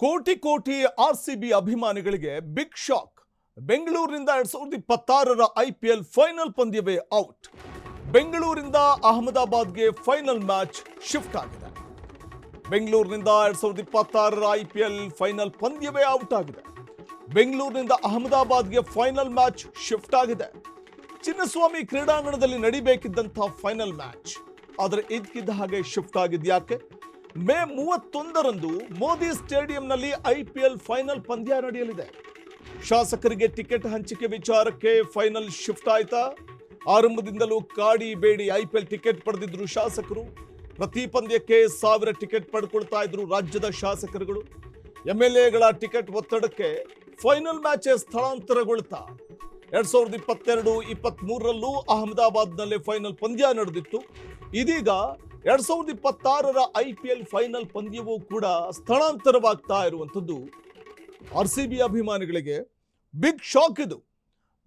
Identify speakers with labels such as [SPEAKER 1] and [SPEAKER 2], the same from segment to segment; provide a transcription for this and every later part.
[SPEAKER 1] ಕೋಟಿ ಕೋಟಿ ಆರ್ಸಿಬಿ ಅಭಿಮಾನಿಗಳಿಗೆ ಬಿಗ್ ಶಾಕ್. ಬೆಂಗಳೂರಿನಿಂದ 2026ರ IPL ಫೈನಲ್ ಪಂದ್ಯವೇ ಔಟ್. ಬೆಂಗಳೂರಿನಿಂದ ಅಹಮದಾಬಾದ್ಗೆ ಫೈನಲ್ ಮ್ಯಾಚ್ ಶಿಫ್ಟ್ ಆಗಿದೆ. ಬೆಂಗಳೂರಿನಿಂದ 2026ರ IPL ಫೈನಲ್ ಪಂದ್ಯವೇ ಔಟ್ ಆಗಿದೆ. ಬೆಂಗಳೂರಿನಿಂದ ಅಹಮದಾಬಾದ್ಗೆ ಫೈನಲ್ ಮ್ಯಾಚ್ ಶಿಫ್ಟ್ ಆಗಿದೆ. ಚಿನ್ನಸ್ವಾಮಿ ಕ್ರೀಡಾಂಗಣದಲ್ಲಿ ನಡಿಬೇಕಿದ್ದಂತಹ ಫೈನಲ್ ಮ್ಯಾಚ್ ಆದರೆ ಇದ್ದಕ್ಕಿದ್ದ ಹಾಗೆ ಶಿಫ್ಟ್ ಆಗಿದ್ಯಾಕೆ? ಮೇ 31ರಂದು ಮೋದಿ ಸ್ಟೇಡಿಯಂನಲ್ಲಿ IPL ಫೈನಲ್ ಪಂದ್ಯ ನಡೆಯಲಿದೆ. ಶಾಸಕರಿಗೆ ಟಿಕೆಟ್ ಹಂಚಿಕೆ ವಿಚಾರಕ್ಕೆ ಫೈನಲ್ ಶಿಫ್ಟ್ ಆಯ್ತಾ? ಆರಂಭದಿಂದಲೂ ಕಾಡಿ ಬೇಡಿ IPL ಟಿಕೆಟ್ ಪಡೆದಿದ್ರು ಶಾಸಕರು. ಪ್ರತಿ ಪಂದ್ಯಕ್ಕೆ 1000 ಟಿಕೆಟ್ ಪಡ್ಕೊಳ್ತಾ ಇದ್ರು ರಾಜ್ಯದ ಶಾಸಕರುಗಳು. MLAಗಳ ಟಿಕೆಟ್ ಒತ್ತಡಕ್ಕೆ ಫೈನಲ್ ಮ್ಯಾಚ್ ಸ್ಥಳಾಂತರಗೊಳ್ತಾ 2022-23ರಲ್ಲೂ ಅಹಮದಾಬಾದ್ನಲ್ಲೇ ಫೈನಲ್ ಪಂದ್ಯ ನಡೆದಿತ್ತು. ಇದೀಗ 2026ರ IPL ಫೈನಲ್ ಪಂದ್ಯವೂ ಕೂಡ ಸ್ಥಳಾಂತರವಾಗ್ತಾ ಇರುವಂಥದ್ದು RCB ಅಭಿಮಾನಿಗಳಿಗೆ ಬಿಗ್ ಶಾಕ್. ಇದು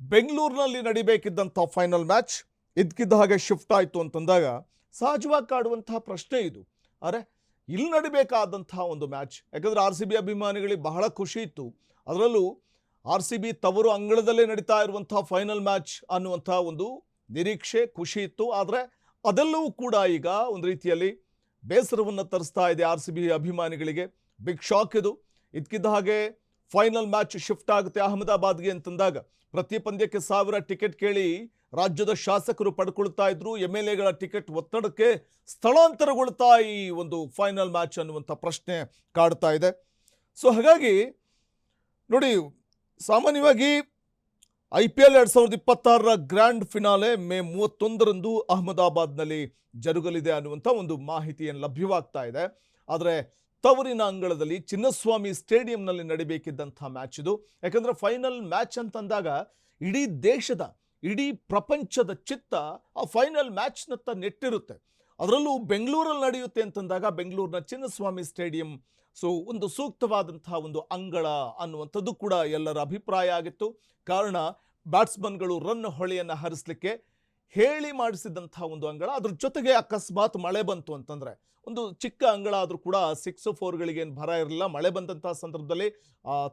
[SPEAKER 1] ಬೆಂಗಳೂರಿನಲ್ಲಿ ನಡಿಬೇಕಿದ್ದಂಥ ಫೈನಲ್ ಮ್ಯಾಚ್ ಇದ್ಕಿದ್ದ ಹಾಗೆ ಶಿಫ್ಟ್ ಆಯಿತು ಅಂತಂದಾಗ ಸಹಜವಾಗಿ ಕಾಡುವಂತಹ ಪ್ರಶ್ನೆ ಇದು. ಅರೆ ಇಲ್ಲಿ ನಡಿಬೇಕಾದಂತಹ ಒಂದು ಮ್ಯಾಚ್, ಯಾಕಂದರೆ RCB ಅಭಿಮಾನಿಗಳಿಗೆ ಬಹಳ ಖುಷಿ ಇತ್ತು. ಅದರಲ್ಲೂ RCB ತವರು ಅಂಗಳದಲ್ಲೇ ನಡೀತಾ ಇರುವಂತಹ ಫೈನಲ್ ಮ್ಯಾಚ್ ಅನ್ನುವಂಥ ಒಂದು ನಿರೀಕ್ಷೆ, ಖುಷಿ ಇತ್ತು. ಆದರೆ ಅದೆಲ್ಲವೂ ಕೂಡ ಈಗ ಒಂದು ರೀತಿಯಲ್ಲಿ ಬೇಸರವನ್ನು ತರಿಸ್ತಾ ಇದೆ RCB ಅಭಿಮಾನಿಗಳಿಗೆ. ಬಿಗ್ ಶಾಕ್ ಇದು. ಇದಕ್ಕಿದ್ದ ಹಾಗೆ ಫೈನಲ್ ಮ್ಯಾಚ್ ಶಿಫ್ಟ್ ಆಗುತ್ತೆ ಅಹಮದಾಬಾದ್ಗೆ ಅಂತಂದಾಗ ಪ್ರತಿ ಪಂದ್ಯಕ್ಕೆ 1000 ಟಿಕೆಟ್ ಕೇಳಿ ರಾಜ್ಯದ ಶಾಸಕರು ಪಡ್ಕೊಳ್ತಾ ಇದ್ರು. MLAಗಳ ಟಿಕೆಟ್ ಒತ್ತಡಕ್ಕೆ ಸ್ಥಳಾಂತರಗೊಳ್ತಾ ಈ ಒಂದು ಫೈನಲ್ ಮ್ಯಾಚ್ ಅನ್ನುವಂಥ ಪ್ರಶ್ನೆ ಕಾಡ್ತಾ ಇದೆ. ಸೊ ಹಾಗಾಗಿ ನೋಡಿ, ಸಾಮಾನ್ಯವಾಗಿ IPL 2026ರ ಗ್ರ್ಯಾಂಡ್ ಫಿನಾಲೆ ಮೇ 31ರಂದು ಅಹಮದಾಬಾದ್ನಲ್ಲಿ ಜರುಗಲಿದೆ ಅನ್ನುವಂಥ ಒಂದು ಮಾಹಿತಿಯನ್ನು ಲಭ್ಯವಾಗ್ತಾ ಇದೆ. ಆದರೆ ತವರಿನ ಅಂಗಳದಲ್ಲಿ ಚಿನ್ನಸ್ವಾಮಿ ಸ್ಟೇಡಿಯಂನಲ್ಲಿ ನಡಿಬೇಕಿದ್ದಂಥ ಮ್ಯಾಚ್ ಇದು. ಯಾಕಂದರೆ ಫೈನಲ್ ಮ್ಯಾಚ್ ಅಂತಂದಾಗ ಇಡೀ ದೇಶದ, ಇಡೀ ಪ್ರಪಂಚದ ಚಿತ್ತ ಆ ಫೈನಲ್ ಮ್ಯಾಚ್ನತ್ತ ನೆಟ್ಟಿರುತ್ತೆ. ಅದರಲ್ಲೂ ಬೆಂಗಳೂರಲ್ಲಿ ನಡೆಯುತ್ತೆ ಅಂತಂದಾಗ ಬೆಂಗಳೂರಿನ ಚಿನ್ನಸ್ವಾಮಿ ಸ್ಟೇಡಿಯಂ ಸೊ ಒಂದು ಸೂಕ್ತವಾದಂತಹ ಒಂದು ಅಂಗಳ ಅನ್ನುವಂಥದ್ದು ಕೂಡ ಎಲ್ಲರ ಅಭಿಪ್ರಾಯ ಆಗಿತ್ತು. ಕಾರಣ ಬ್ಯಾಟ್ಸ್ಮನ್ಗಳು ರನ್ ಹೊಳೆಯನ್ನು ಹರಿಸಲಿಕ್ಕೆ ಹೇಳಿ ಮಾಡಿಸಿದಂಥ ಒಂದು ಅಂಗಳ. ಅದ್ರ ಜೊತೆಗೆ ಅಕಸ್ಮಾತ್ ಮಳೆ ಬಂತು ಅಂತಂದರೆ ಒಂದು ಚಿಕ್ಕ ಅಂಗಳ ಆದರೂ ಕೂಡ 6-4ಗಳಿಗೇನು ಭರ ಇರಲಿಲ್ಲ. ಮಳೆ ಬಂದಂಥ ಸಂದರ್ಭದಲ್ಲಿ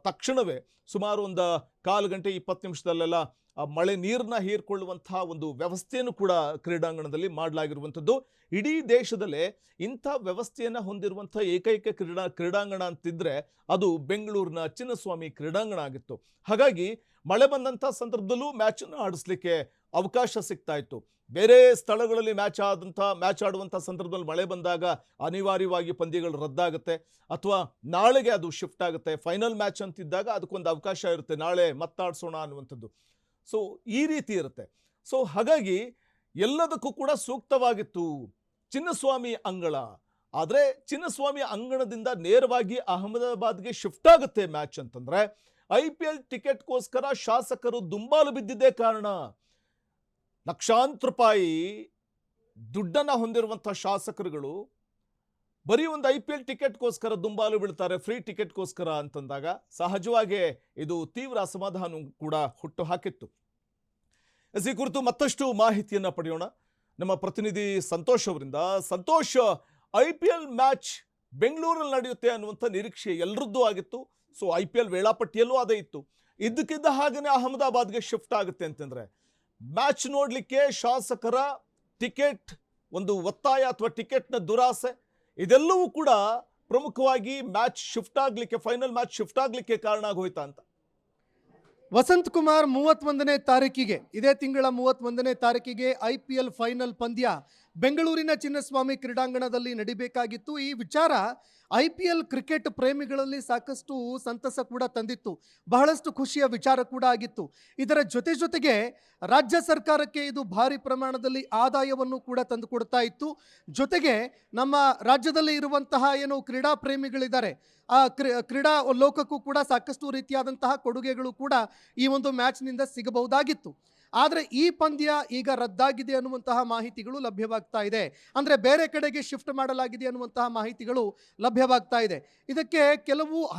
[SPEAKER 1] ತಕ್ಷಣವೇ ಸುಮಾರು ಒಂದು 1/4 ಗಂಟೆ 20 ನಿಮಿಷದಲ್ಲೆಲ್ಲ ಮಳೆ ನೀರನ್ನ ಹೀರ್ಕೊಳ್ಳುವಂಥ ಒಂದು ವ್ಯವಸ್ಥೆಯನ್ನು ಕೂಡ ಕ್ರೀಡಾಂಗಣದಲ್ಲಿ ಮಾಡಲಾಗಿರುವಂಥದ್ದು. ಇಡೀ ದೇಶದಲ್ಲೇ ಇಂಥ ವ್ಯವಸ್ಥೆಯನ್ನು ಹೊಂದಿರುವಂಥ ಏಕೈಕ ಕ್ರೀಡಾಂಗಣ ಅಂತಿದ್ರೆ ಅದು ಬೆಂಗಳೂರಿನ ಚಿನ್ನಸ್ವಾಮಿ ಕ್ರೀಡಾಂಗಣ ಆಗಿತ್ತು. ಹಾಗಾಗಿ ಮಳೆ ಬಂದಂಥ ಸಂದರ್ಭದಲ್ಲೂ ಮ್ಯಾಚನ್ನು ಆಡಿಸ್ಲಿಕ್ಕೆ ಅವಕಾಶ ಸಿಗ್ತಾ ಇತ್ತು. ಬೇರೆ ಸ್ಥಳಗಳಲ್ಲಿ ಮ್ಯಾಚ್ ಆಡುವಂಥ ಸಂದರ್ಭದಲ್ಲಿ ಮಳೆ ಬಂದಾಗ ಅನಿವಾರ್ಯವಾಗಿ ಪಂದ್ಯಗಳು ರದ್ದಾಗುತ್ತೆ ಅಥವಾ ನಾಳೆಗೆ ಅದು ಶಿಫ್ಟ್ ಆಗುತ್ತೆ. ಫೈನಲ್ ಮ್ಯಾಚ್ ಅಂತಿದ್ದಾಗ ಅದಕ್ಕೊಂದು ಅವಕಾಶ ಇರುತ್ತೆ, ನಾಳೆ ಮತ್ತಾಡ್ಸೋಣ ಅನ್ನುವಂಥದ್ದು. ಸೊ ಈ ರೀತಿ ಇರುತ್ತೆ. ಸೊ ಹಾಗಾಗಿ ಎಲ್ಲದಕ್ಕೂ ಕೂಡ ಸೂಕ್ತವಾಗಿತ್ತು ಚಿನ್ನಸ್ವಾಮಿ ಅಂಗಳ. ಆದರೆ ಚಿನ್ನಸ್ವಾಮಿ ಅಂಗಣದಿಂದ ನೇರವಾಗಿ ಅಹಮದಾಬಾದ್ಗೆ ಶಿಫ್ಟ್ ಆಗುತ್ತೆ ಮ್ಯಾಚ್ ಅಂತಂದರೆ IPL ಟಿಕೆಟ್ಗೋಸ್ಕರ ಶಾಸಕರು ದುಂಬಾಲು ಬಿದ್ದಿದ್ದೇ ಕಾರಣ. ಲಕ್ಷಾಂತರ ರೂಪಾಯಿ ದುಡ್ಡನ್ನು ಹೊಂದಿರುವಂಥ ಶಾಸಕರುಗಳು ಬರೀ ಒಂದು IPL ಟಿಕೆಟ್ಗೋಸ್ಕರ ದುಂಬಾಲು ಬೀಳ್ತಾರೆ, ಫ್ರೀ ಟಿಕೆಟ್ಗೋಸ್ಕರ ಅಂತಂದಾಗ ಸಹಜವಾಗಿ ಇದು ತೀವ್ರ ಅಸಮಾಧಾನ ಕೂಡ ಹುಟ್ಟು ಹಾಕಿತ್ತು. ಈ ಕುರಿತು ಮತ್ತಷ್ಟು ಮಾಹಿತಿಯನ್ನು ಪಡೆಯೋಣ ನಮ್ಮ ಪ್ರತಿನಿಧಿ ಸಂತೋಷ್ ಅವರಿಂದ. ಸಂತೋಷ್, IPL ಮ್ಯಾಚ್ ಬೆಂಗಳೂರಲ್ಲಿ ನಡೆಯುತ್ತೆ ಅನ್ನುವಂಥ ನಿರೀಕ್ಷೆ ಎಲ್ಲರದ್ದು ಆಗಿತ್ತು. ಸೊ IPL ವೇಳಾಪಟ್ಟಿಯಲ್ಲೂ ಅದೇ ಇತ್ತು. ಇದ್ದಕ್ಕಿದ್ದ ಹಾಗೆಯೇ ಅಹಮದಾಬಾದ್ಗೆ ಶಿಫ್ಟ್ ಆಗುತ್ತೆ ಅಂತಂದರೆ ಮ್ಯಾಚ್ ನೋಡಲಿಕ್ಕೆ ಶಾಸಕರ ಟಿಕೆಟ್ ಒಂದು ಒತ್ತಾಯ ಅಥವಾ ಟಿಕೆಟ್ನ ದುರಾಸೆ ಇದೆಲ್ಲವೂ ಕೂಡ ಪ್ರಮುಖವಾಗಿ ಮ್ಯಾಚ್ ಶಿಫ್ಟ್ ಆಗಲಿಕ್ಕೆ, ಫೈನಲ್ ಮ್ಯಾಚ್ ಶಿಫ್ಟ್ ಆಗಲಿಕ್ಕೆ ಕಾರಣ ಆಗೋಯ್ತಾ ಅಂತ?
[SPEAKER 2] ವಸಂತ್ ಕುಮಾರ್, 31ನೇ ತಾರೀಕಿಗೆ, ಇದೇ ತಿಂಗಳ 31ನೇ ತಾರೀಕಿಗೆ IPL ಫೈನಲ್ ಪಂದ್ಯ ಬೆಂಗಳೂರಿನ ಚಿನ್ನಸ್ವಾಮಿ ಕ್ರೀಡಾಂಗಣದಲ್ಲಿ ನಡಿಬೇಕಾಗಿತ್ತು. ಈ ವಿಚಾರ IPL ಕ್ರಿಕೆಟ್ ಪ್ರೇಮಿಗಳಲ್ಲಿ ಸಾಕಷ್ಟು ಸಂತಸ ಕೂಡ ತಂದಿತ್ತು, ಬಹಳಷ್ಟು ಖುಷಿಯ ವಿಚಾರ ಕೂಡ ಆಗಿತ್ತು. ಇದರ ಜೊತೆಗೆ ರಾಜ್ಯ ಸರ್ಕಾರಕ್ಕೆ ಇದು ಭಾರಿ ಪ್ರಮಾಣದಲ್ಲಿ ಆದಾಯವನ್ನು ಕೂಡ ತಂದುಕೊಡ್ತಾ ಇತ್ತು. ಜೊತೆಗೆ ನಮ್ಮ ರಾಜ್ಯದಲ್ಲಿ ಇರುವಂತಹ ಏನು ಕ್ರೀಡಾ ಪ್ರೇಮಿಗಳಿದ್ದಾರೆ ಆ ಕ್ರೀಡಾ ಲೋಕಕ್ಕೂ ಕೂಡ ಸಾಕಷ್ಟು ರೀತಿಯಾದಂತಹ ಕೊಡುಗೆಗಳು ಕೂಡ ಈ ಒಂದು ಮ್ಯಾಚ್ನಿಂದ ಸಿಗಬಹುದಾಗಿತ್ತು. ಆದರೆ ಈ ಪಂದ್ಯ ಈಗ ರದ್ದಾಗಿದೆ ಅನ್ನುವಂತಹ ಮಾಹಿತಿಗಳು ಲಭ್ಯವಾಗ್ತಾ ಇದೆ. ಅಂದರೆ ಬೇರೆ ಕಡೆಗೆ ಶಿಫ್ಟ್ ಮಾಡಲಾಗಿದೆ ಅನ್ನುವಂತಹ ಮಾಹಿತಿಗಳು ಲಭ್ಯವಾಗ್ತಾ ಇದೆ. ಇದಕ್ಕೆ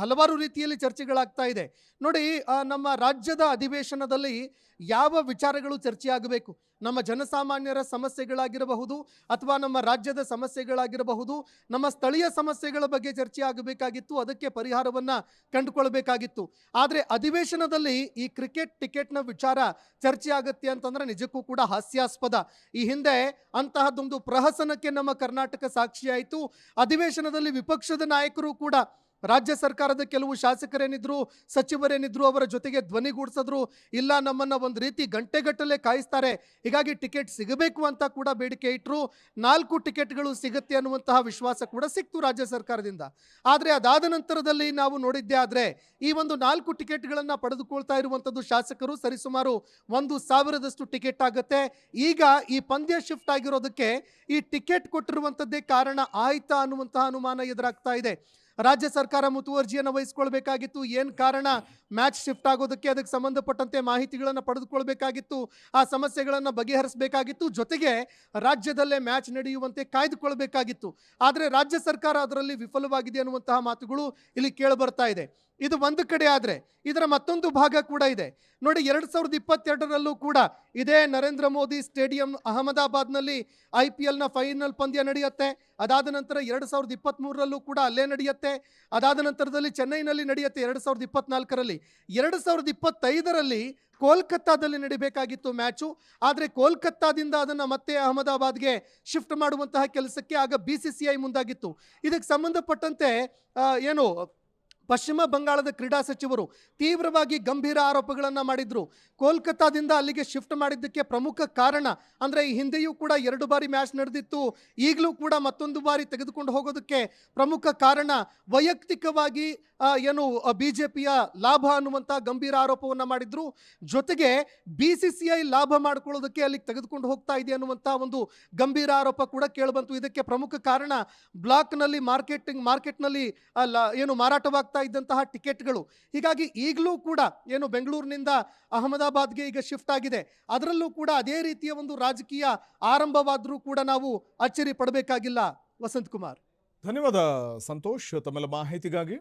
[SPEAKER 2] ಹಲವಾರು ರೀತಿಯಲ್ಲಿ ಚರ್ಚೆಗಳಾಗ್ತಾ ಇದೆ. ನೋಡಿ, ನಮ್ಮ ರಾಜ್ಯದ ಅಧಿವೇಶನದಲ್ಲಿ ಯಾವ ವಿಚಾರಗಳು ಚರ್ಚೆ ಆಗಬೇಕು, ನಮ್ಮ ಜನಸಾಮಾನ್ಯರ ಸಮಸ್ಯೆಗಳಾಗಿರಬಹುದು ಅಥವಾ ನಮ್ಮ ರಾಜ್ಯದ ಸಮಸ್ಯೆಗಳಾಗಿರಬಹುದು, ನಮ್ಮ ಸ್ಥಳೀಯ ಸಮಸ್ಯೆಗಳ ಬಗ್ಗೆ ಚರ್ಚೆ ಆಗಬೇಕಾಗಿತ್ತು, ಅದಕ್ಕೆ ಪರಿಹಾರವನ್ನು ಕಂಡುಕೊಳ್ಬೇಕಾಗಿತ್ತು. ಆದರೆ ಅಧಿವೇಶನದಲ್ಲಿ ಈ ಕ್ರಿಕೆಟ್ ಟಿಕೆಟ್ನ ವಿಚಾರ ಚರ್ಚೆ ಆಗುತ್ತೆ ಅಂತಂದ್ರೆ ನಿಜಕ್ಕೂ ಕೂಡ ಹಾಸ್ಯಾಸ್ಪದ. ಈ ಹಿಂದೆ ಅಂತಹದ್ದೊಂದು ಪ್ರಹಸನಕ್ಕೆ ನಮ್ಮ ಕರ್ನಾಟಕ ಸಾಕ್ಷಿಯಾಯಿತು. ಅಧಿವೇಶನದಲ್ಲಿ ವಿಪಕ್ಷದ ನಾಯಕರು ಕೂಡ ರಾಜ್ಯ ಸರ್ಕಾರದ ಕೆಲವು ಶಾಸಕರೇನಿದ್ರು, ಸಚಿವರೇನಿದ್ರು, ಅವರ ಜೊತೆಗೆ ಧ್ವನಿಗೂಡಿಸಿದ್ರು. ಇಲ್ಲ, ನಮ್ಮನ್ನ ಒಂದು ರೀತಿ ಗಂಟೆಗಟ್ಟಲೆ ಕಾಯಿಸ್ತಾರೆ, ಹೀಗಾಗಿ ಟಿಕೆಟ್ ಸಿಗಬೇಕು ಅಂತ ಕೂಡ ಬೇಡಿಕೆ ಇಟ್ಟರು. 4 ಟಿಕೆಟ್ಗಳು ಸಿಗುತ್ತೆ ಅನ್ನುವಂತಹ ವಿಶ್ವಾಸ ಕೂಡ ಸಿಕ್ತು ರಾಜ್ಯ ಸರ್ಕಾರದಿಂದ. ಆದರೆ ಅದಾದ ನಂತರದಲ್ಲಿ ನಾವು ನೋಡಿದ್ದೇ ಆದರೆ ಈ ಒಂದು 4 ಟಿಕೆಟ್ಗಳನ್ನು ಪಡೆದುಕೊಳ್ತಾ ಇರುವಂಥದ್ದು ಶಾಸಕರು ಸರಿಸುಮಾರು 1,000ದಷ್ಟು ಟಿಕೆಟ್ ಆಗುತ್ತೆ. ಈಗ ಈ ಪಂದ್ಯ ಶಿಫ್ಟ್ ಆಗಿರೋದಕ್ಕೆ ಈ ಟಿಕೆಟ್ ಕೊಟ್ಟಿರುವಂಥದ್ದೇ ಕಾರಣ ಆಯ್ತಾ ಅನ್ನುವಂತಹ ಅನುಮಾನ ಎದುರಾಗ್ತಾ ಇದೆ. ರಾಜ್ಯ ಸರ್ಕಾರ ಮುತುವರ್ಜಿಯನ್ನು ವಹಿಸ್ಕೊಳ್ಬೇಕಾಗಿತ್ತು. ಏನು ಕಾರಣ ಮ್ಯಾಚ್ ಶಿಫ್ಟ್ ಆಗೋದಕ್ಕೆ, ಅದಕ್ಕೆ ಸಂಬಂಧಪಟ್ಟಂತೆ ಮಾಹಿತಿಗಳನ್ನು ಪಡೆದುಕೊಳ್ಬೇಕಾಗಿತ್ತು, ಆ ಸಮಸ್ಯೆಗಳನ್ನು ಬಗೆಹರಿಸಬೇಕಾಗಿತ್ತು, ಜೊತೆಗೆ ರಾಜ್ಯದಲ್ಲೇ ಮ್ಯಾಚ್ ನಡೆಯುವಂತೆ ಕಾಯ್ದುಕೊಳ್ಬೇಕಾಗಿತ್ತು. ಆದರೆ ರಾಜ್ಯ ಸರ್ಕಾರ ಅದರಲ್ಲಿ ವಿಫಲವಾಗಿದೆ ಅನ್ನುವಂತಹ ಮಾತುಗಳು ಇಲ್ಲಿ ಕೇಳಿಬರ್ತಾ ಇದೆ. ಇದು ಒಂದು ಕಡೆ ಆದರೆ ಇದರ ಮತ್ತೊಂದು ಭಾಗ ಕೂಡ ಇದೆ ನೋಡಿ. 2022ರಲ್ಲೂ ಕೂಡ ಇದೇ ನರೇಂದ್ರ ಮೋದಿ ಸ್ಟೇಡಿಯಂ ಅಹಮದಾಬಾದ್ನಲ್ಲಿ IPLನ ಫೈನಲ್ ಪಂದ್ಯ ನಡೆಯುತ್ತೆ. ಅದಾದ ನಂತರ 2023ರಲ್ಲೂ ಕೂಡ ಅಲ್ಲೇ ನಡೆಯುತ್ತೆ. ಅದಾದ ನಂತರದಲ್ಲಿ ಚೆನ್ನೈನಲ್ಲಿ ನಡೆಯುತ್ತೆ 2024ರಲ್ಲಿ. 2025ರಲ್ಲಿ ಕೋಲ್ಕತ್ತಾದಲ್ಲಿ ನಡಿಬೇಕಾಗಿತ್ತು ಮ್ಯಾಚು. ಆದರೆ ಕೋಲ್ಕತ್ತಾದಿಂದ ಅದನ್ನು ಮತ್ತೆ ಅಹಮದಾಬಾದ್ಗೆ ಶಿಫ್ಟ್ ಮಾಡುವಂತಹ ಕೆಲಸಕ್ಕೆ ಆಗ BCCI ಮುಂದಾಗಿತ್ತು. ಇದಕ್ಕೆ ಸಂಬಂಧಪಟ್ಟಂತೆ ಏನು ಪಶ್ಚಿಮ ಬಂಗಾಳದ ಕ್ರೀಡಾ ಸಚಿವರು ತೀವ್ರವಾಗಿ ಗಂಭೀರ ಆರೋಪಗಳನ್ನು ಮಾಡಿದ್ರು. ಕೋಲ್ಕತ್ತಾದಿಂದ ಅಲ್ಲಿಗೆ ಶಿಫ್ಟ್ ಮಾಡಿದ್ದಕ್ಕೆ ಪ್ರಮುಖ ಕಾರಣ ಅಂದರೆ ಈ ಹಿಂದೆಯೂ ಕೂಡ 2 ಬಾರಿ ಮ್ಯಾಚ್ ನಡೆದಿತ್ತು, ಈಗಲೂ ಕೂಡ ಮತ್ತೊಂದು ಬಾರಿ ತೆಗೆದುಕೊಂಡು ಹೋಗೋದಕ್ಕೆ ಪ್ರಮುಖ ಕಾರಣ ವೈಯಕ್ತಿಕವಾಗಿ ಏನು BJPಯ ಲಾಭ ಅನ್ನುವಂಥ ಗಂಭೀರ ಆರೋಪವನ್ನು ಮಾಡಿದ್ರು. ಜೊತೆಗೆ BCCI ಲಾಭ ಮಾಡ್ಕೊಳ್ಳೋದಕ್ಕೆ ಅಲ್ಲಿಗೆ ತೆಗೆದುಕೊಂಡು ಹೋಗ್ತಾ ಇದೆ ಅನ್ನುವಂಥ ಒಂದು ಗಂಭೀರ ಆರೋಪ ಕೂಡ ಕೇಳಿಬಂತು. ಇದಕ್ಕೆ ಪ್ರಮುಖ ಕಾರಣ ಬ್ಲಾಕ್ನಲ್ಲಿ ಮಾರ್ಕೆಟ್ನಲ್ಲಿ ಏನು ಮಾರಾಟವಾಗ್ತಾ ಇದ್ದಂತಹ ಟಿಕೆಟ್ಗಳು. ಹೀಗಾಗಿ ಈಗಲೂ ಕೂಡ ಏನು ಬೆಂಗಳೂರಿನಿಂದ ಅಹಮದಾಬಾದ್ಗೆ ಈಗ ಶಿಫ್ಟ್ ಆಗಿದೆ, ಅದರಲ್ಲೂ ಕೂಡ ಅದೇ ರೀತಿಯ ಒಂದು ರಾಜಕೀಯ ಆರಂಭವಾದರೂ ಕೂಡ ನಾವು ಅಚ್ಚರಿ ಪಡಬೇಕಾಗಿಲ್ಲ. ವಸಂತ್ ಕುಮಾರ್,
[SPEAKER 1] ಧನ್ಯವಾದ ಸಂತೋಷ್ ತಮ್ಮೆಲ್ಲ ಮಾಹಿತಿಗಾಗಿ.